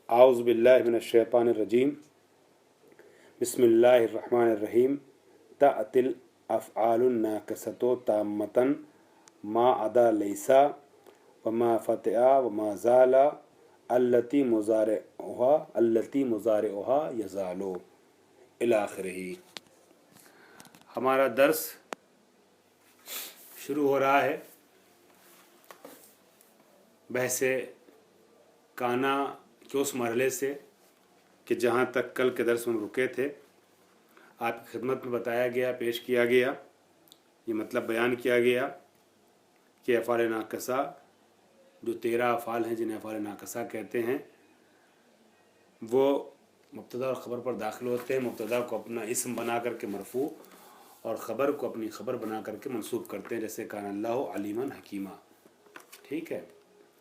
आउज़ु बिल्लाहि मिनश्शैतानिर्रजीम बिस्मिल्लाहिर्रहमानिर्रहीम तअतिल अफ़आलुन नाक़िसतु ताम्मतन मा अदा लैसा वमा फ़तआ वमा ज़ाला अल्लती मुज़ारिउहा यज़ालु इला आखिरिही। हमारा दर्स शुरू हो रहा है बहसे काना के उस मरहले से कि जहाँ तक कल के दर्स में रुके थे। आपकी खिदमत में बताया गया, पेश किया गया, ये मतलब बयान किया गया कि अफ़ाल नाक़िसा जो 13 अफ़ाल हैं जिन्हें अफ़ाल नाक़िसा कहते हैं वो मुब्तदा और ख़बर पर दाखिल होते हैं। मुब्तदा को अपना इस्म बना करके मरफ़ू और ख़बर को अपनी ख़बर बना करके मनसूब करते हैं। जैसे काना अल्लाहु अलीमन हकीमा, ठीक है,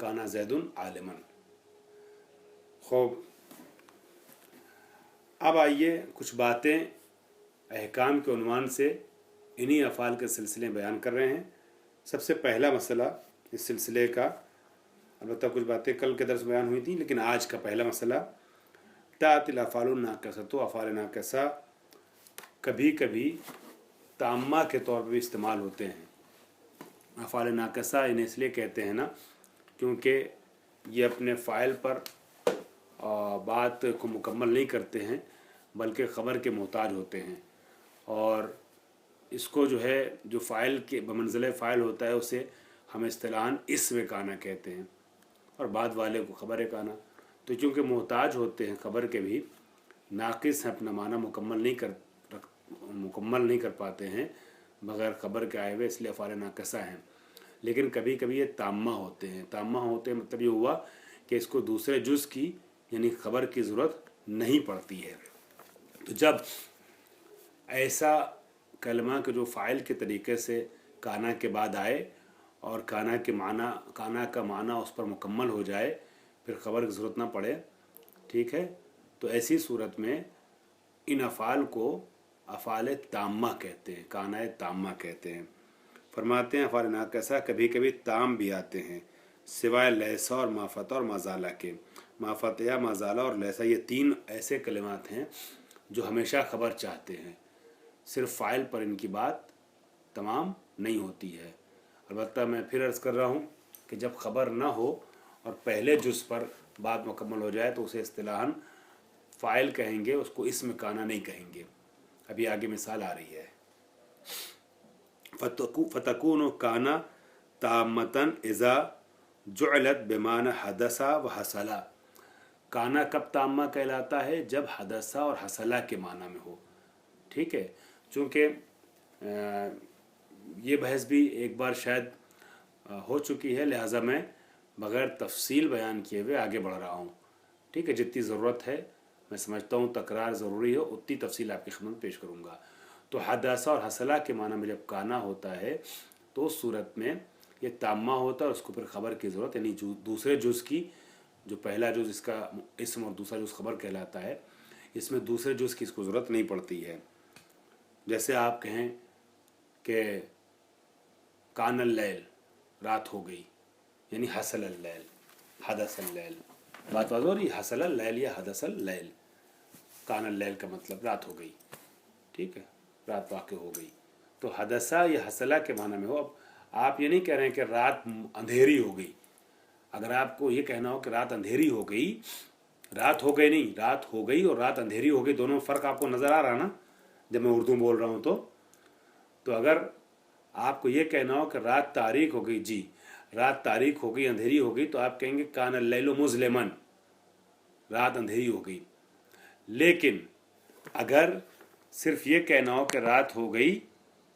काना ज़ैदुन आलिमन। खूब, अब आइए कुछ बातें अहकाम के उन्वान से इन्हीं अफ़ाल के सिलसिले बयान कर रहे हैं। सबसे पहला मसला इस सिलसिले का, अलबत्ता कुछ बातें कल के दर्स बयान हुई थी, लेकिन आज का पहला मसला तातिल अफ़ालुन नाक़िसतु, अफ़ाल नाक़िसा कभी कभी ताम्मा के तौर पर भी इस्तेमाल होते हैं। अफ़ाल नाक़िसा इन्हें इसलिए कहते हैं ना क्योंकि ये अपने फ़ाइल पर बात को मुकम्मल नहीं करते हैं बल्कि ख़बर के मोहताज होते हैं, और इसको जो है जो फ़ाइल के बमंज़िले फ़ाइल होता है उसे हम इस्तिलाहन इस्म काना कहते हैं और बाद वाले को ख़बर काना। तो चूँकि मोहताज होते हैं ख़बर के भी, नाक़िस हैं, अपना माना मुकम्मल नहीं कर पाते हैं बग़ैर ख़बर के आए हुए, इसलिए अफ़ाल नाक़िसा हैं। लेकिन कभी कभी ये ताम्मा होते हैं। ताम्मा होते हैं मतलब ये हुआ कि इसको दूसरे जुज़ की यानी ख़बर की ज़रूरत नहीं पड़ती है। तो जब ऐसा कलमा के जो फ़ाइल के तरीके से काना के बाद आए और काना का माना उस पर मुकम्मल हो जाए, फिर ख़बर की ज़रूरत ना पड़े, ठीक है, तो ऐसी सूरत में इन अफ़ाल को अफ़ाल ताम्मा कहते हैं, काना ताम्मा कहते हैं। फरमाते हैं अफ़ाल नाक़िसा कभी कभी ताम भी आते हैं सिवाय लैसा और माफ़ता और माज़ाला के। माफ़ता, माज़ाला और लैसा ये 3 ऐसे कलिमात हैं जो हमेशा ख़बर चाहते हैं, सिर्फ फ़ाइल पर इनकी बात तमाम नहीं होती है। अलबत्ता मैं फिर अर्ज़ कर रहा हूँ कि जब ख़बर ना हो और पहले जुज़ पर बात मुकम्मल हो जाए तो उसे इस्तिलाहन फ़ाइल कहेंगे, उसको इस्म काना नहीं कहेंगे। अभी आगे मिसाल आ रही है। फ़तकून काना तामतन इज़ा जुअलत बेमाना हदसा व हसला। काना कब ताम्मा कहलाता है? जब हदसा और हसला के माना में हो, ठीक है। चूँकि ये बहस भी एक बार शायद हो चुकी है, लिहाजा मैं बग़ैर तफसील बयान किए हुए आगे बढ़ रहा हूँ, ठीक है। जितनी ज़रूरत है मैं समझता हूँ तकरार ज़रूरी हो, उतनी तफसील आपकी खिदमत में पेश करूँगा। तो हदसा और हसला के माना में जब काना होता है तो उस सूरत में ये ताम्मा होता है और उसको फिर ख़बर की ज़रूरत यानी दूसरे जुज़ की, जो पहला जुज़ इसका इस्म और दूसरा जुज़ ख़बर कहलाता है, इसमें दूसरे जुज़ की इसको ज़रूरत नहीं पड़ती है। जैसे आप कहें कि कानल लैल, रात हो गई, यानी हसल लैल, हदसल लैल, बात हो रही, हसल लैल या हदसल लैल। कानल लैल का मतलब रात हो गई, ठीक है, रात वाक़ई हो गई। तो हदसा या हसला के माना में हो। अब आप ये नहीं कह रहे हैं कि रात अंधेरी हो गई। अगर आपको ये कहना हो कि रात अंधेरी हो गई, रात हो गई नहीं, रात हो गई और रात अंधेरी हो गई, दोनों में फ़र्क आपको नज़र आ रहा ना जब मैं उर्दू बोल रहा हूँ तो अगर आपको ये कहना हो कि रात तारीक हो गई, जी रात तारीक हो गई, अंधेरी हो गई, तो आप कहेंगे कान लैलो मुज़लिमन, रात अंधेरी हो गई। लेकिन अगर सिर्फ ये कहना हो कि रात हो गई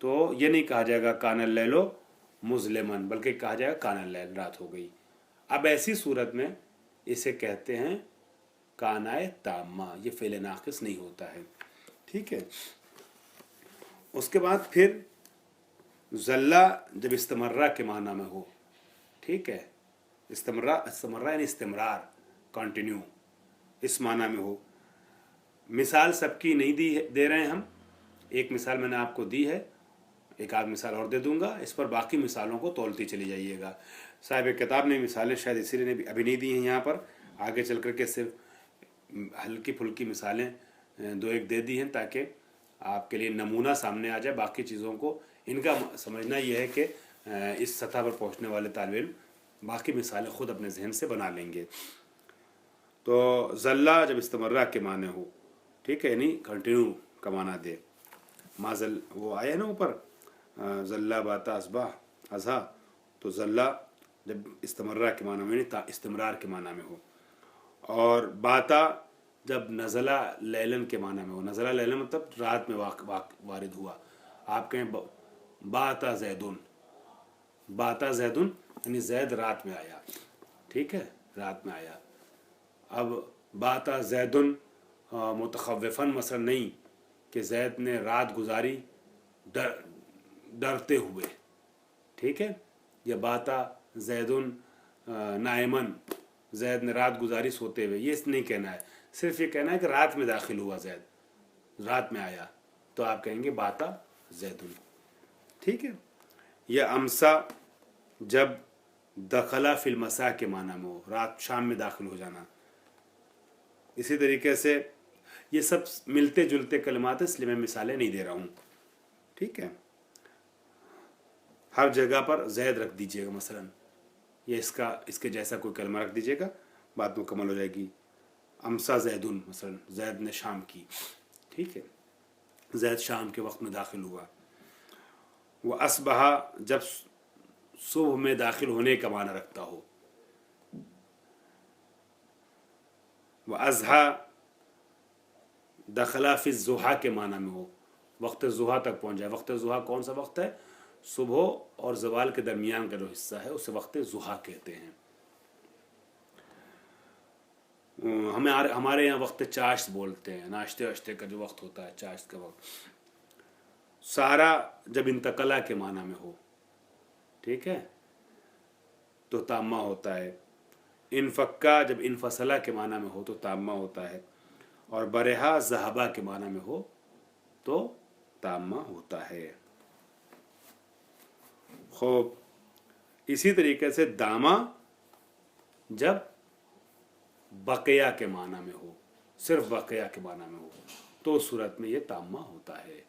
तो ये नहीं कहा जाएगा कान लैलो मुज़लिमन, बल्कि कहा जाएगा कान लैल, रात हो गई। अब ऐसी सूरत में इसे कहते हैं कानाए ताम्मा, ये फ़ेल नाक़िस नहीं होता है, ठीक है। उसके बाद फिर ज़ल्ला जब इस्तमर्रा के माना में हो, ठीक है, इस्तमर्रा यानी इस्तिमरार, कंटिन्यू, इस माना में हो। मिसाल सबकी नहीं दे रहे हैं हम, एक मिसाल मैंने आपको दी है, एक आध मिसाल और दे दूंगा, इस पर बाकी मिसालों को तोलती चली जाइएगा। साहिब किताब ने मिसालें शायद इसीलिए अभी नहीं दी हैं यहाँ पर, आगे चल कर के सिर्फ हल्की फुल्की मिसालें दो एक दे दी हैं ताकि आपके लिए नमूना सामने आ जाए। बाकी चीज़ों को इनका समझना ये है कि इस सतह पर पहुंचने वाले तालिब इल्म बाकी मिसालें ख़ुद अपने जहन से बना लेंगे। तो ज़ल्ला जब इस्तमर्रा के माने हो, ठीक है, यानी कंटिन्यू का माना दे। माजल वो आया है ना ऊपर, ज़ल्ला बाता असबाह अज़हा, तो ज़ल्ला जब इस्तमर्रा के माना में यानी इस्तमरार के माना में हो, और बाता जब नज़ला लैलन के माना में हो। नज़ला लैलन मतलब रात में वारिद हुआ। आप कहें बाता ज़ैदुन, बाता ज़ैदुन यानी ज़ैद रात में आया, ठीक है, रात में आया। अब बाता ज़ैदुन मुतखव्विफ़न मसलन नहीं कि ज़ैद ने रात गुजारी डरते हुए, ठीक है, या बाता ज़ैदुन नाइमन, ज़ैद ने रात गुजारी सोते हुए, ये नहीं कहना है। सिर्फ ये कहना है कि रात में दाखिल हुआ ज़ैद, रात में आया, तो आप कहेंगे बाता ज़ैदुन, ठीक है। या अमसा जब दखला फिल मसा के माना में हो, रात शाम में दाखिल हो जाना। इसी तरीके से ये सब मिलते जुलते कलमात, इसलिए मैं मिसालें नहीं दे रहा हूँ, ठीक है। हर जगह पर ज़ैद रख दीजिएगा, मसलन ये इसके जैसा कोई कलमा रख दीजिएगा, बात मुकम्मल हो जाएगी। अमसा ज़ैदुन, मसलन ज़ैद ने शाम की, ठीक है, ज़ैद शाम के वक्त में दाखिल हुआ। वह असबहा जब सुबह में दाखिल होने का माना रखता हो। वह अज़हा दखला फि ज़ुहा के माना में हो, वक्त ज़ुहा तक पहुँच जाए। वक्त ज़ुहा कौन सा वक्त है? सुबह और ज़वाल के दरमियान का जो हिस्सा है उसे वक्त ज़ुहा कहते हैं। हमारे यहाँ वक्त चाश्त बोलते हैं, नाश्ते वाश्ते का जो वक्त होता है, चाश्त का वक्त। सारा जब इंतकला के माना में हो, ठीक है, तो ताम्मा होता है। इनफक्का जब इनफसला के माना में हो तो ताम्मा होता है, और बरहा ज़हबा के माना में हो तो ताम्मा होता है। खूब, इसी तरीके से दामा जब बक़या के माना में हो, सिर्फ बक़या के माना में हो, तो उस सूरत में ये ताम्मा होता है।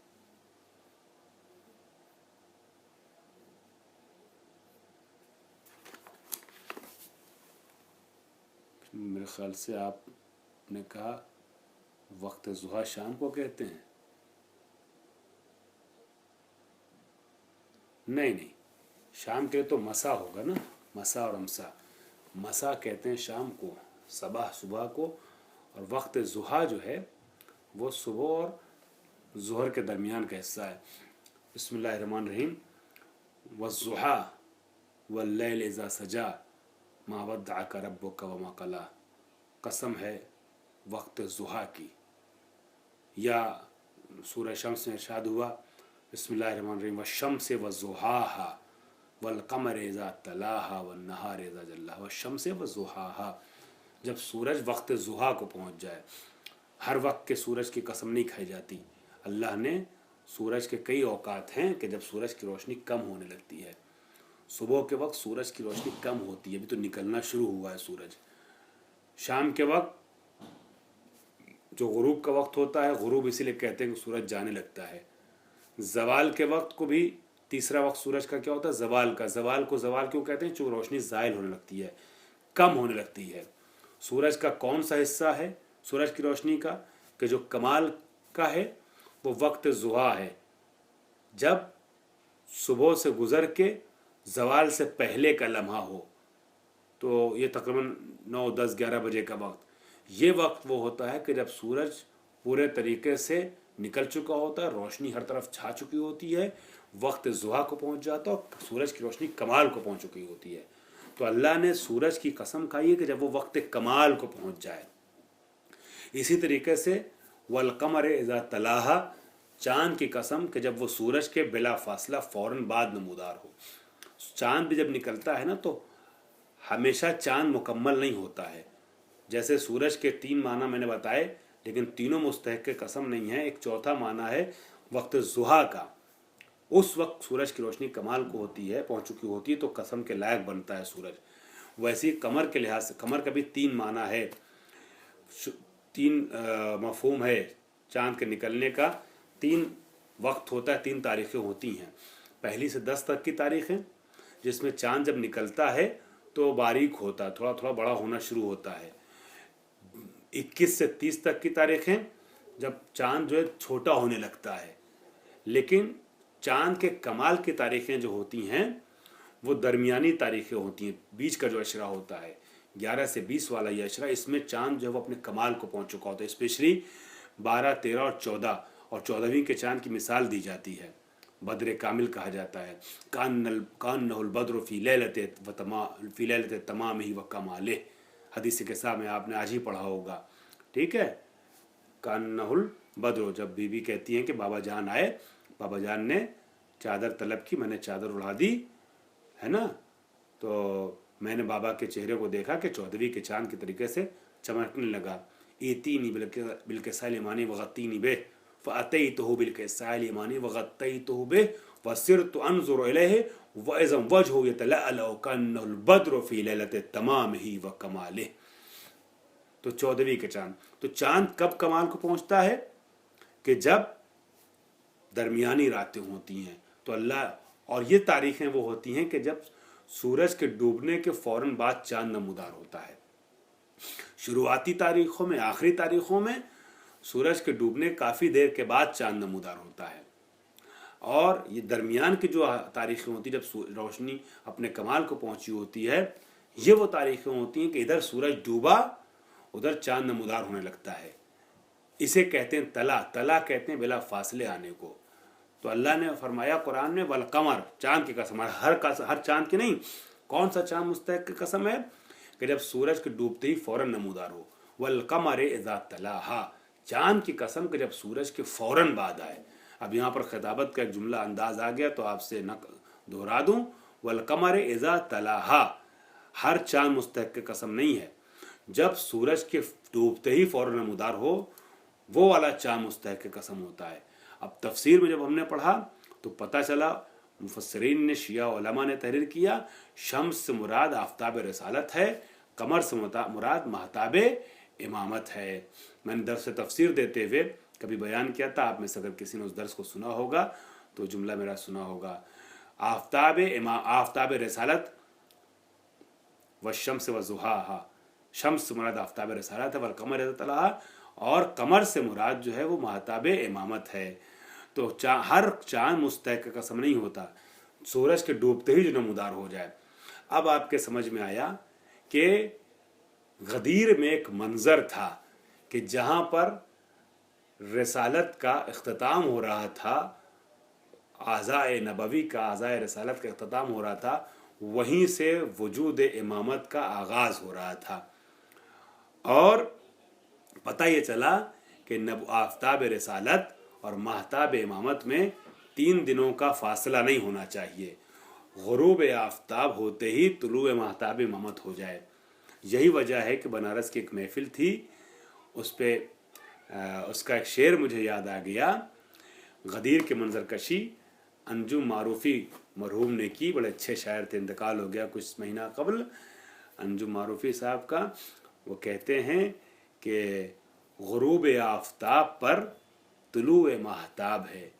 मेरे ख्याल से आपने कहा वक्त ज़ुहा शाम को कहते हैं। नहीं, शाम के तो मसा होगा ना, मसा और अमसा। मसा कहते हैं शाम को, सुबह को, और वक्त ज़ुहा जो है वो सुबह और ज़ुहर के दरमियान का हिस्सा है। बिस्मिल्लाहिर्रहमानिर्रहीम। वज़्ज़ुहा वल्लैल इज़ा सजा मा वद्दअका रब्बुका वमा क़ला। कसम है वक्त ज़ुहा की। या सूरह शम्स में इरशाद हुआ, बिस्मिल्लाहिर्रहमानिर्रहीम, वश्शम्सि वज़्ज़ुहाहा वल्क़मरि इज़ा तलाहा वन्नहारि इज़ा जल्लाहा वश्शम्सि वज़्ज़ुहाहा। जब सूरज वक्त ज़ुहा को पहुँच जाए, हर वक्त के सूरज की कसम नहीं खाई जाती। अल्लाह ने सूरज के कई औकात हैं कि जब सूरज की रोशनी कम होने लगती है। सुबह के वक्त सूरज की रोशनी कम होती है, अभी तो निकलना शुरू हुआ है सूरज। शाम के वक्त जो गुरूब का वक्त होता है, गुरूब इसीलिए कहते हैं कि सूरज जाने लगता है। ज़वाल के वक्त को भी तीसरा वक्त सूरज का क्या होता है? ज़वाल का। ज़वाल को ज़वाल क्यों कहते हैं? चूँकि रोशनी ज़ायल होने लगती है, कम होने लगती है। सूरज का कौन सा हिस्सा है सूरज की रोशनी का कि जो कमाल का है? वो वक्त ज़ुहा है, जब सुबह से गुज़र के ज़वाल से पहले का लम्हा हो। तो ये तकरीबन 9, 10, 11 बजे का वक्त, ये वक्त वो होता है कि जब सूरज पूरे तरीके से निकल चुका होता है, रोशनी हर तरफ छा चुकी होती है, वक्त ज़ुहा को पहुंच जाता है और सूरज की रोशनी कमाल को पहुंच चुकी होती है। तो अल्लाह ने सूरज की कसम खाई है कि जब वो वक्त कमाल को पहुंच जाए। इसी तरीके से वल्क़मर इज़ा तलाहा, चाँद की कसम कि जब वो सूरज के बिला फासला फ़ौरन बाद नमूदार हो। चाँद भी जब निकलता है ना, तो हमेशा चाँद मुकम्मल नहीं होता है। जैसे सूरज के 3 माना मैंने बताए, लेकिन तीनों मुस्तहक़ के कसम नहीं है। एक चौथा माना है वक्त ज़ुहा का। उस वक्त सूरज की रोशनी कमाल को होती है, पहुँच चुकी होती है, तो कसम के लायक बनता है सूरज। वैसे ही कमर के लिहाज से, कमर का भी 3 माना है। तीन मफहूम है चाँद के निकलने का। 3 वक्त होता है, 3 तारीखें होती हैं। पहली से 10 तक की तारीखें, जिसमें चाँद जब निकलता है तो बारीक होता है, थोड़ा थोड़ा बड़ा होना शुरू होता है। 21 से 30 तक की तारीखें, जब चाँद जो है छोटा होने लगता है। लेकिन चाँद के कमाल की तारीखें जो होती हैं वो दरमियानी तारीखें होती हैं। बीच का जो अशरा होता है 11 से 20 वाला ये अशरा, इसमें चाँद जो है वो अपने कमाल को पहुंच चुका होता है। स्पेशली 12, 13 और 14 और 14वीं के चाँद की मिसाल दी जाती है, बद्र कामिल कहा जाता है। कान्नहुल बद्र फी लैलत तमाम ही व कमाले, हदीस के साथ में आपने आज ही पढ़ा होगा, ठीक है। कान्नहुल बद्र, जब बीबी कहती हैं कि बाबा जान आए, बाबा जान ने चादर तलब की, मैंने चादर उड़ा दी, है ना, तो मैंने बाबा के चेहरे को देखा कि 14वीं के चाँद के तरीके से चमकने लगा। ईतीनी बिलकसाइल यमानी वगत्तीनी बे फ़अतैतुहु बिलकसाइल यमानी वगत्तैतुहु बे वसिरतु अनज़ुरु इलैहि वइज़ा वजहुहु यतलअलअ कन्नहुल बद्रु फ़ी लैलति तमामिही व कमालिही। तो 14वीं के चाँद, तो चाँद कब कमाल को पहुँचता है कि जब दरमियानी रातें होती हैं। तो अल्लाह, और ये तारीखें वो होती हैं कि जब सूरज के डूबने के फ़ौरन बाद चाँद नमूदार होता है। शुरुआती तारीखों में, आखिरी तारीखों में सूरज के डूबने काफ़ी देर के बाद चाँद नमूदार होता है। और ये दरमियान की जो तारीखें होती हैं, जब रोशनी अपने कमाल को पहुंची होती है, ये वो तारीखें होती हैं कि इधर सूरज डूबा, उधर चाँद नमूदार होने लगता है। इसे कहते हैं तला। तला कहते हैं बिला फासले आने को। तो अल्लाह ने फरमाया कुरान में, वल कमर, चाँद की कसम, हर चाँद की नहीं, कौन सा चाँद मुस्तहिक की कसम है कि जब सूरज के डूबते ही फौरन नमूदार हो। वल कमर इज़ा तलाहा, चाँद की कसम कि जब सूरज के फौरन बाद आए। अब यहाँ पर खिताबत का एक जुमला अंदाज आ गया तो आपसे न दोहरा दूँ, वल कमर इज़ा तलाहा, हर चाँद मुस्तहिक की कसम नहीं है, जब सूरज के डूबते ही फौरन नमूदार हो, वो वाला चाँद मुस्तहिक की कसम होता है। अब तफसीर में जब हमने पढ़ा तो पता चला, मुफस्सरीन ने, शिया उलमा ने तहरीर किया, शम्स से मुराद आफ्ताब रसालत है, कमर से मुराद महताब इमामत है। मैंने दर्स तफसीर देते हुए कभी बयान किया था, आप में से अगर किसी ने उस दर्स को सुना होगा तो जुमला मेरा सुना होगा, आफ्ताब रसालत व शम्स व ज़ुहाहा, शम्स से मुराद आफ्ताब रसालत है, वल कमर इज़ा तलाहा, और कमर से मुराद जो है वो महताब इमामत है। तो हर चाँद मुस्तहिक का कसम नहीं होता, सूरज के डूबते ही जो नमूदार हो जाए। अब आपके समझ में आया कि गदीर में एक मंजर था कि जहाँ पर रसालत का इख्तिताम हो रहा था, आज़ाए नबवी का, आज़ाए रसालत का इख्तिताम हो रहा था, वहीं से वजूद इमामत का आगाज़ हो रहा था। और पता ये चला कि आफ्ताब रसालत और महताब इमामत में 3 दिनों का फासला नहीं होना चाहिए। गुरूब आफ्ताब होते ही तुलूए महताब इमामत हो जाए। यही वजह है कि बनारस की एक महफिल थी, उस पर उसका एक शेर मुझे याद आ गया, गदीर के मंजर कशी अंजुम मारूफ़ी मरहूम ने की, बड़े अच्छे शायर थे, इंतकाल हो गया कुछ महीना कबल अंजुम मारूफ़ी साहब का। वो कहते हैं कि गुरूब आफ्ताब पर तुलूए महताब है,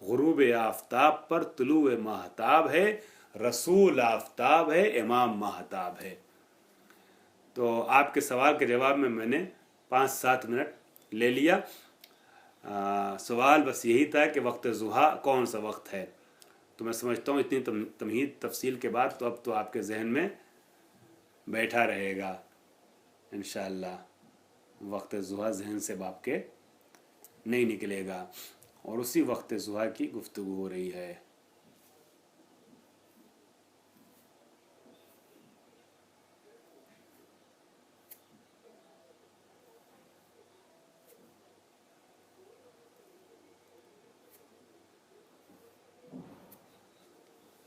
गुरूब आफ्ताब पर तुलूए महताब है, रसूल आफ्ताब है, इमाम महताब है। तो आपके सवाल के जवाब में मैंने 5-7 मिनट ले लिया। सवाल बस यही था कि वक्त ज़ुहा कौन सा वक्त है। तो मैं समझता हूँ इतनी तमहीद तफसील के बाद तो अब तो आपके जहन में बैठा रहेगा इंशाअल्लाह। वक्त ज़ुहा जहन से बाप के नहीं निकलेगा, और उसी वक्त ज़ुहा की गुफ्तगू हो रही है।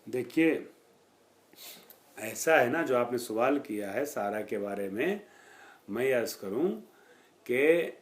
देखिए, ऐसा है ना, जो आपने सवाल किया है सारा के बारे में, मैं अर्ज़ करूं कि